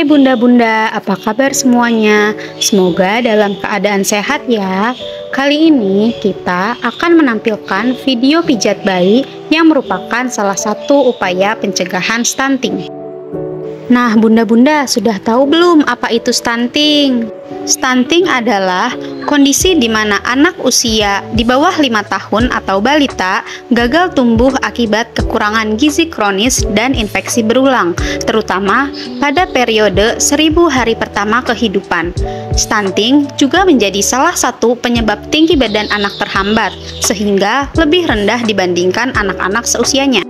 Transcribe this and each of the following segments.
Hai bunda-bunda, apa kabar semuanya? Semoga dalam keadaan sehat ya. Kali ini kita akan menampilkan video pijat bayi yang merupakan salah satu upaya pencegahan stunting. Nah, bunda-bunda sudah tahu belum apa itu stunting? Stunting adalah kondisi di mana anak usia di bawah 5 tahun atau balita gagal tumbuh akibat kekurangan gizi kronis dan infeksi berulang, terutama pada periode 1000 hari pertama kehidupan. Stunting juga menjadi salah satu penyebab tinggi badan anak terhambat, sehingga lebih rendah dibandingkan anak-anak seusianya.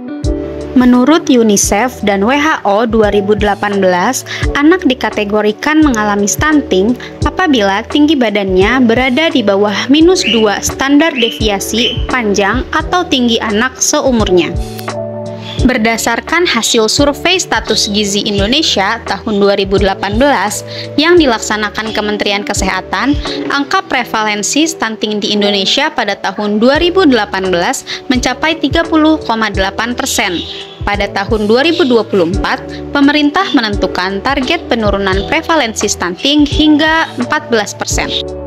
Menurut UNICEF dan WHO 2018, anak dikategorikan mengalami stunting apabila tinggi badannya berada di bawah -2 standar deviasi panjang atau tinggi anak seumurnya. Berdasarkan hasil survei status gizi Indonesia tahun 2018 yang dilaksanakan Kementerian Kesehatan, angka prevalensi stunting di Indonesia pada tahun 2018 mencapai 30,8%. Pada tahun 2024, pemerintah menentukan target penurunan prevalensi stunting hingga 14%.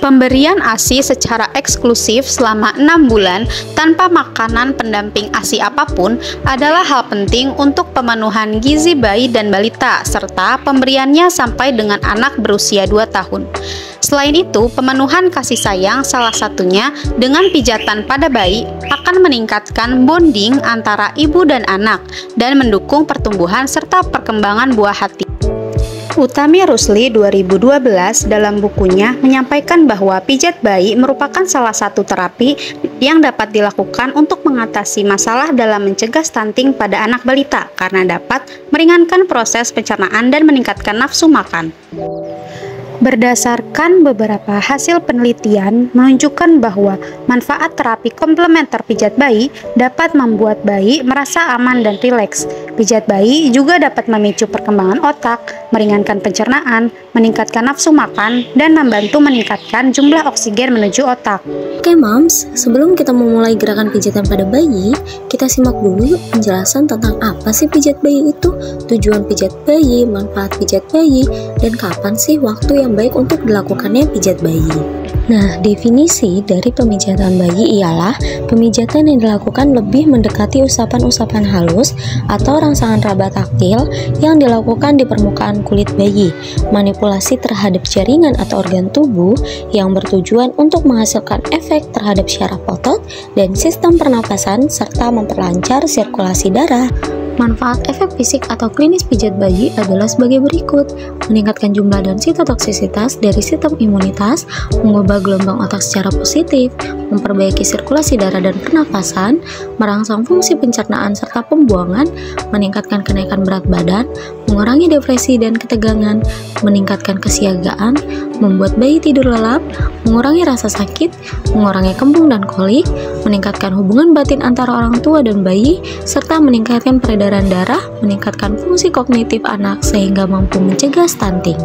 Pemberian ASI secara eksklusif selama 6 bulan tanpa makanan pendamping ASI apapun adalah hal penting untuk pemenuhan gizi bayi dan balita, serta pemberiannya sampai dengan anak berusia 2 tahun. Selain itu, pemenuhan kasih sayang salah satunya dengan pijatan pada bayi akan meningkatkan bonding antara ibu dan anak dan mendukung pertumbuhan serta perkembangan buah hati. Utami Rusli 2012 dalam bukunya menyampaikan bahwa pijat bayi merupakan salah satu terapi yang dapat dilakukan untuk mengatasi masalah dalam mencegah stunting pada anak balita karena dapat meringankan proses pencernaan dan meningkatkan nafsu makan. Berdasarkan beberapa hasil penelitian menunjukkan bahwa manfaat terapi komplementer pijat bayi dapat membuat bayi merasa aman dan rileks. Pijat bayi juga dapat memicu perkembangan otak, meringankan pencernaan, meningkatkan nafsu makan, dan membantu meningkatkan jumlah oksigen menuju otak. Oke moms, sebelum kita memulai gerakan pijatan pada bayi, kita simak dulu yuk penjelasan tentang apa sih pijat bayi itu, tujuan pijat bayi, manfaat pijat bayi, dan kapan sih waktu yang baik untuk dilakukannya pijat bayi. Nah, definisi dari pemijatan bayi ialah pemijatan yang dilakukan lebih mendekati usapan-usapan halus atau rangsangan raba taktil yang dilakukan di permukaan kulit bayi, manipulasi terhadap jaringan atau organ tubuh yang bertujuan untuk menghasilkan efek terhadap syaraf otot dan sistem pernapasan serta memperlancar sirkulasi darah. Manfaat efek fisik atau klinis pijat bayi adalah sebagai berikut: meningkatkan jumlah dan sitotoksisitas dari sistem imunitas, mengubah gelombang otak secara positif, memperbaiki sirkulasi darah dan pernapasan, merangsang fungsi pencernaan serta pembuangan, meningkatkan kenaikan berat badan, mengurangi depresi dan ketegangan, meningkatkan kesiagaan, membuat bayi tidur lelap, mengurangi rasa sakit, mengurangi kembung dan kolik, meningkatkan hubungan batin antara orang tua dan bayi, serta meningkatkan peredaran darah, meningkatkan fungsi kognitif anak sehingga mampu mencegah stunting.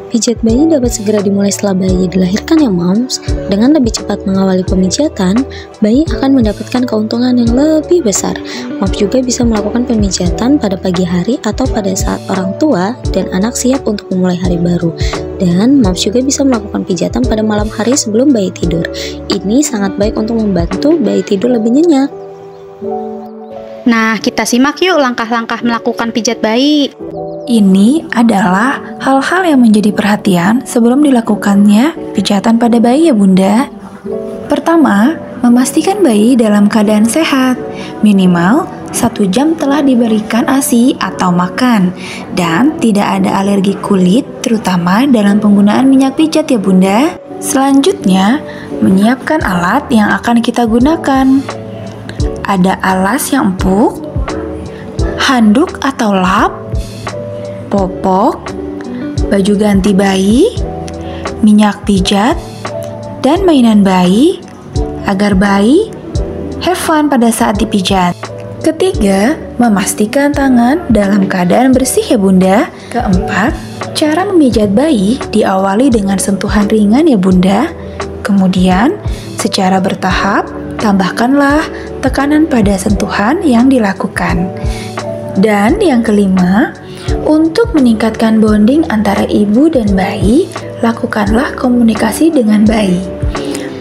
Pijat bayi dapat segera dimulai setelah bayi dilahirkan ya moms. Dengan lebih cepat mengawali pemijatan, bayi akan mendapatkan keuntungan yang lebih besar. Moms juga bisa melakukan pemijatan pada pagi hari atau pada saat orang tua dan anak siap untuk memulai hari baru. Dan moms juga bisa melakukan pijatan pada malam hari sebelum bayi tidur. Ini sangat baik untuk membantu bayi tidur lebih nyenyak. Nah, kita simak yuk langkah-langkah melakukan pijat bayi. Ini adalah hal-hal yang menjadi perhatian sebelum dilakukannya pijatan pada bayi ya bunda. Pertama, memastikan bayi dalam keadaan sehat. Minimal 1 jam telah diberikan ASI atau makan. Dan tidak ada alergi kulit, terutama dalam penggunaan minyak pijat ya bunda. Selanjutnya, menyiapkan alat yang akan kita gunakan. Ada alas yang empuk, handuk atau lap, popok, baju ganti bayi, minyak pijat, dan mainan bayi agar bayi have fun pada saat dipijat. Ketiga, memastikan tangan dalam keadaan bersih ya bunda. Keempat, cara memijat bayi diawali dengan sentuhan ringan ya bunda. Kemudian, secara bertahap, tambahkanlah tekanan pada sentuhan yang dilakukan. Dan yang kelima, Untuk meningkatkan bonding antara ibu dan bayi, lakukanlah komunikasi dengan bayi.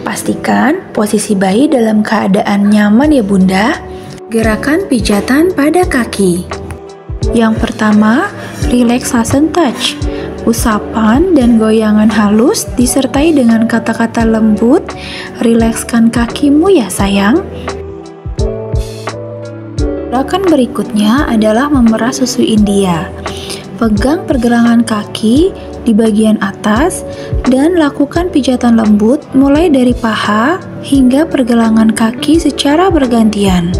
Pastikan posisi bayi dalam keadaan nyaman ya Bunda. Gerakan pijatan pada kaki. Yang pertama, relaxation touch. Usapan dan goyangan halus disertai dengan kata-kata lembut. Rilekskan kakimu ya sayang. Gerakan berikutnya adalah memerah susu India. Pegang pergelangan kaki di bagian atas dan lakukan pijatan lembut mulai dari paha hingga pergelangan kaki secara bergantian.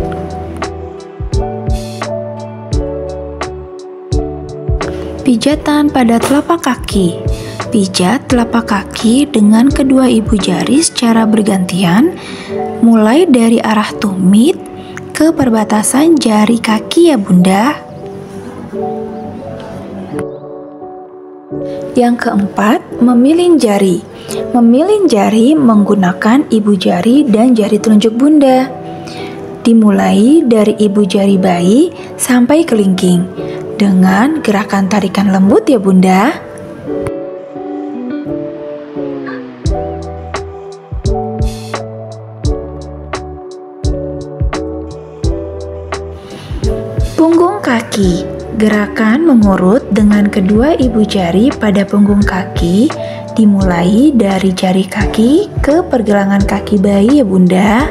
Pijatan pada telapak kaki. Pijat telapak kaki dengan kedua ibu jari secara bergantian, mulai dari arah tumit ke perbatasan jari kaki ya Bunda. Yang keempat, memilin jari. Memilin jari menggunakan ibu jari dan jari telunjuk Bunda. Dimulai dari ibu jari bayi sampai kelingking dengan gerakan tarikan lembut ya Bunda. Punggung kaki. Gerakan mengurut dengan kedua ibu jari pada punggung kaki, dimulai dari jari kaki ke pergelangan kaki bayi ya Bunda.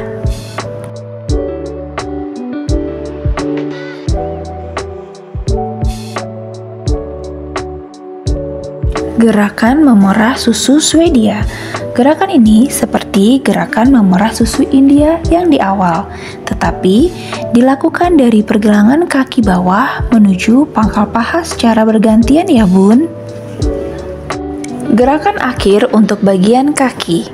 Gerakan memerah susu Swedia. Gerakan ini seperti gerakan memerah susu India yang di awal, tetapi dilakukan dari pergelangan kaki bawah menuju pangkal paha secara bergantian ya Bun. Gerakan akhir untuk bagian kaki.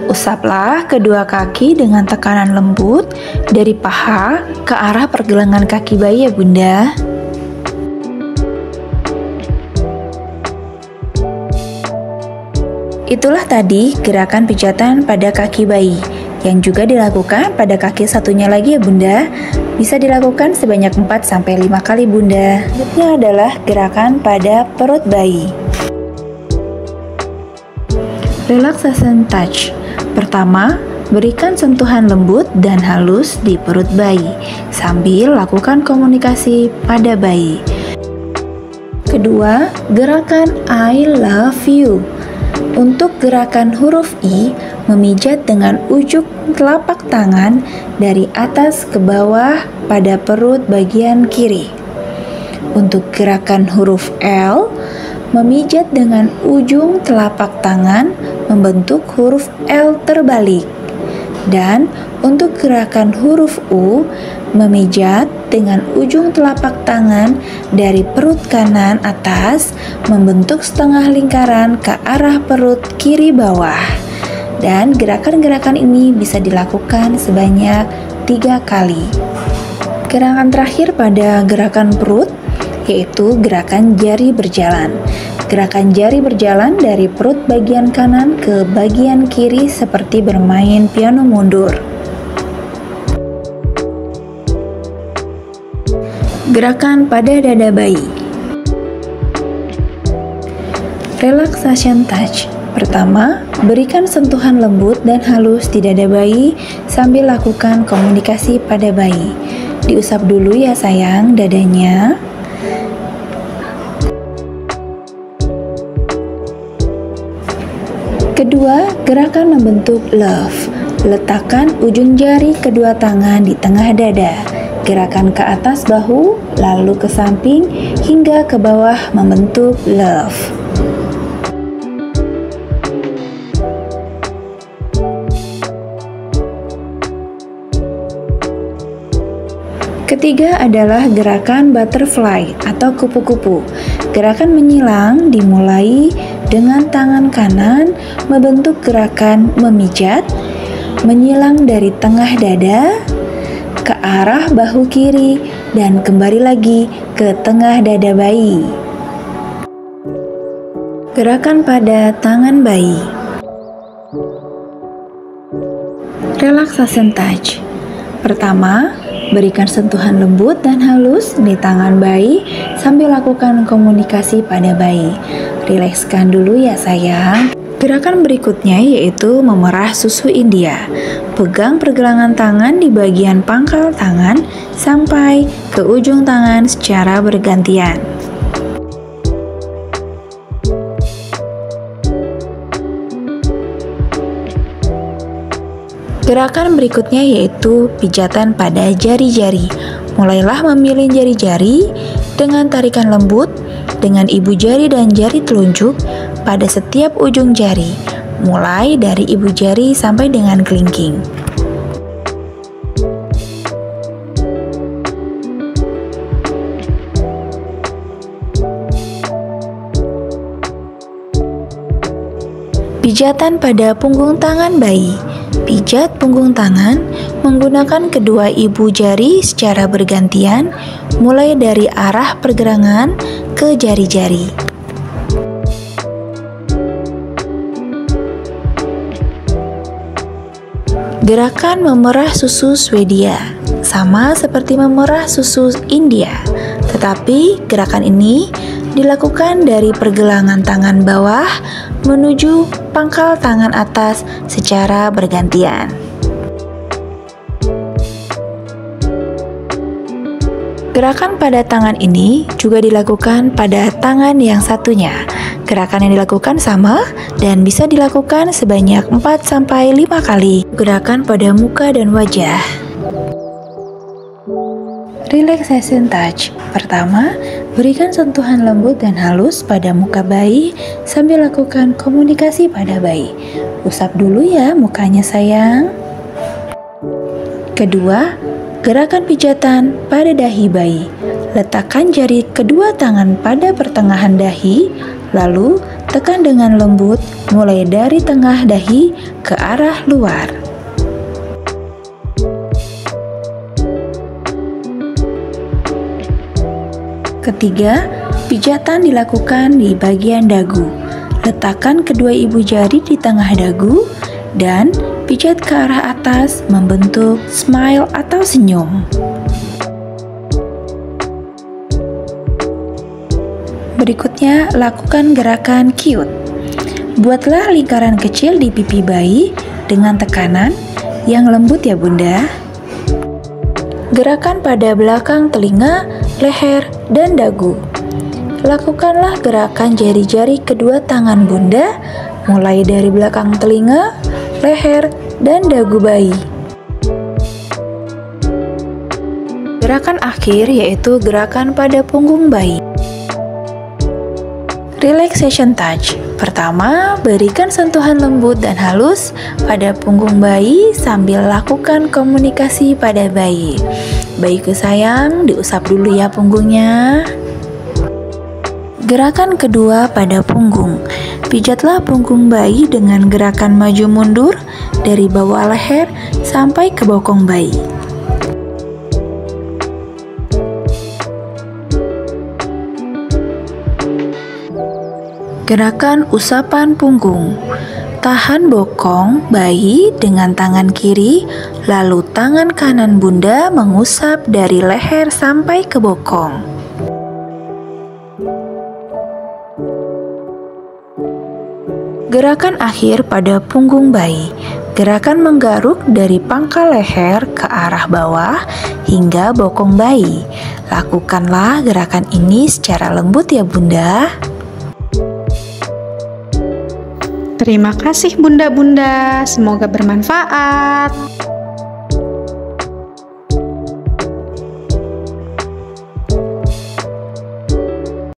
Usaplah kedua kaki dengan tekanan lembut dari paha ke arah pergelangan kaki bayi ya Bunda. Itulah tadi gerakan pijatan pada kaki bayi yang juga dilakukan pada kaki satunya lagi ya Bunda. Bisa dilakukan sebanyak 4-5 kali Bunda. Selanjutnya adalah gerakan pada perut bayi. Relaxation touch. Pertama, berikan sentuhan lembut dan halus di perut bayi sambil lakukan komunikasi pada bayi. Kedua, gerakan I love you. Untuk gerakan huruf I, memijat dengan ujung telapak tangan dari atas ke bawah pada perut bagian kiri. Untuk gerakan huruf L, memijat dengan ujung telapak tangan membentuk huruf L terbalik. Dan untuk gerakan huruf U, memijat dengan ujung telapak tangan dari perut kanan atas membentuk setengah lingkaran ke arah perut kiri bawah. Dan gerakan-gerakan ini bisa dilakukan sebanyak 3 kali. Gerakan terakhir pada gerakan perut yaitu gerakan jari berjalan. Gerakan jari berjalan dari perut bagian kanan ke bagian kiri seperti bermain piano mundur. Gerakan pada dada bayi. Relaxation touch. Pertama, berikan sentuhan lembut dan halus di dada bayi sambil lakukan komunikasi pada bayi. Diusap dulu ya sayang dadanya. Kedua, gerakan membentuk love. Letakkan ujung jari kedua tangan di tengah dada. Gerakan ke atas bahu, lalu ke samping hingga ke bawah membentuk love. Ketiga adalah gerakan butterfly atau kupu-kupu. Gerakan menyilang dimulai dengan tangan kanan membentuk gerakan memijat, menyilang dari tengah dada ke arah bahu kiri dan kembali lagi ke tengah dada bayi. Gerakan pada tangan bayi. Relaxation touch. Pertama, Berikan sentuhan lembut dan halus di tangan bayi sambil lakukan komunikasi pada bayi. Rilekskan dulu ya sayang. Gerakan berikutnya yaitu memerah susu India. Pegang pergelangan tangan di bagian pangkal tangan sampai ke ujung tangan secara bergantian. Gerakan berikutnya yaitu pijatan pada jari-jari. Mulailah memilih jari-jari dengan tarikan lembut dengan ibu jari dan jari telunjuk pada setiap ujung jari, mulai dari ibu jari sampai dengan kelingking. Pijatan pada punggung tangan bayi. Pijat punggung tangan menggunakan kedua ibu jari secara bergantian, mulai dari arah pergelangan ke jari-jari. Gerakan memerah susu Swedia sama seperti memerah susu India, tetapi gerakan ini dilakukan dari pergelangan tangan bawah menuju pangkal tangan atas secara bergantian. Gerakan pada tangan ini juga dilakukan pada tangan yang satunya. Gerakan yang dilakukan sama dan bisa dilakukan sebanyak 4-5 kali. Gerakan pada muka dan wajah. Relaxation touch. Pertama, berikan sentuhan lembut dan halus pada muka bayi sambil lakukan komunikasi pada bayi. Usap dulu ya mukanya sayang. Kedua, gerakan pijatan pada dahi bayi. Letakkan jari kedua tangan pada pertengahan dahi, lalu tekan dengan lembut mulai dari tengah dahi ke arah luar. Ketiga, pijatan dilakukan di bagian dagu. Letakkan kedua ibu jari di tengah dagu dan pijat ke arah atas membentuk smile atau senyum. Berikutnya, lakukan gerakan cute. Buatlah lingkaran kecil di pipi bayi dengan tekanan yang lembut ya bunda. Gerakan pada belakang telinga, leher, dan dagu. Lakukanlah gerakan jari-jari kedua tangan bunda mulai dari belakang telinga, leher, dan dagu bayi. Gerakan akhir yaitu gerakan pada punggung bayi. Relaxation touch. Pertama, berikan sentuhan lembut dan halus pada punggung bayi sambil lakukan komunikasi pada bayi. Bayiku sayang, diusap dulu ya punggungnya. Gerakan kedua pada punggung. Pijatlah punggung bayi dengan gerakan maju mundur dari bawah leher sampai ke bokong bayi. Gerakan usapan punggung. Tahan bokong bayi dengan tangan kiri, lalu tangan kanan bunda mengusap dari leher sampai ke bokong. Gerakan akhir pada punggung bayi. Gerakan menggaruk dari pangkal leher ke arah bawah hingga bokong bayi. Lakukanlah gerakan ini secara lembut ya bunda. Terima kasih bunda-bunda, semoga bermanfaat.